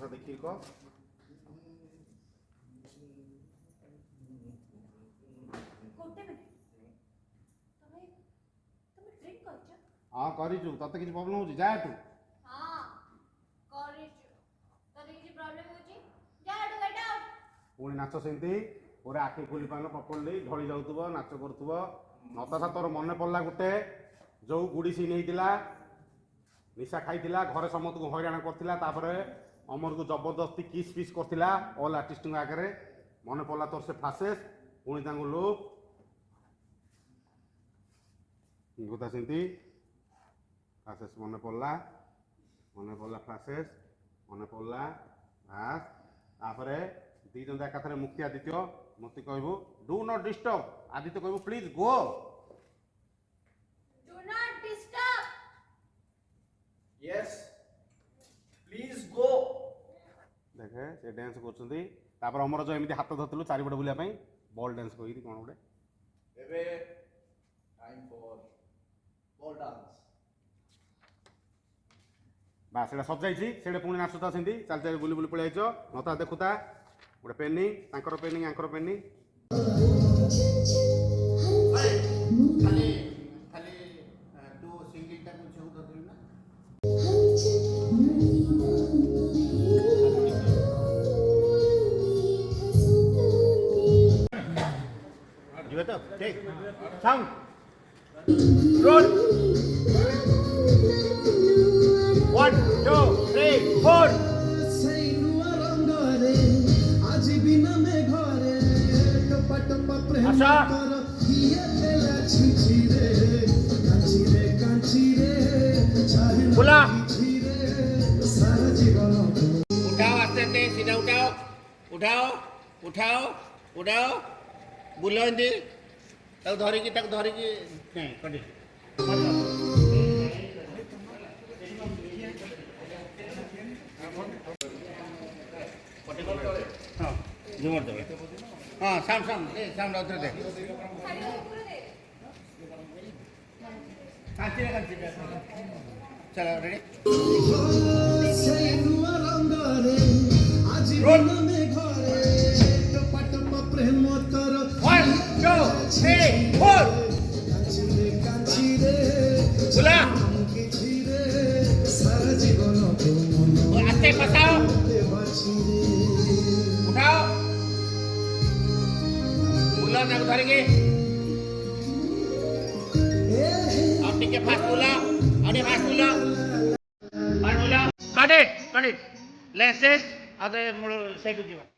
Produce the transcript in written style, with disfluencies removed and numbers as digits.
देखिए को हाँ करिछु तते किछ प्रॉब्लम होची जा तू हां करिछु तते किछ प्रॉब्लम होची जा तू गेट आउट पुणी नाच सेमती पूरा आखि खोली पान प्रॉपर्ली ढଳି जाउतबो नाच करतबो नता तोर मन पड़ला गुटे जो गुडी सी नेहितिला निशा खाइतिला घरे समस्त को हैरान करतिला तापरे अमर को जबरदस्ती किस पिस करतिला ऑल आर्टिस्ट आगे मन पड़ला तोर से फासेस पुणी तांगु लोक गोता सेमती फासेस मन पड़ला फासेस मन पड़ला बास तापरे दी जन एकाथरे मुक्ति आदित्य मते कहबो डू नॉट डिस्टर्ब आदित्य कहबो please go do not disturb yes please go देखे से डांस करछंती तापर हमर जो एमिति हाथ धरतलु चारि बड बुलिया पई बॉल डांस कहिरी कोन गुडे एबे टाइम फॉर बॉल डांस बा सेटा सब जाईची सेडे पुणी नाचता सेंती चल चल बुली बुली पळाइचो नता देखुता गोटे पेनिंग तांकर पेनिंग आंकर पेनिंग खाली खाली टू सिंगल टा कुछ हो दथिल ना जीवे तो टेक साउंड रोल 1 2 3 4 आशा बोला उठाओ आस्ते आस्ते सीधा उठाओ उठाओ उठाओ उठाओ बुलो हिंदी धरिकी नहीं कंटिन्यू हाँ झूमर देवे हाँ साम उधर दे चलो रेडी रोल 1 2 3 4 बोला आस्ते फसाओ उठाओ बुला ना धरिके अब टिके फास्ट बोला अरे फास्ट बोला काटे लेंसेस आदे मोर सेट जीवन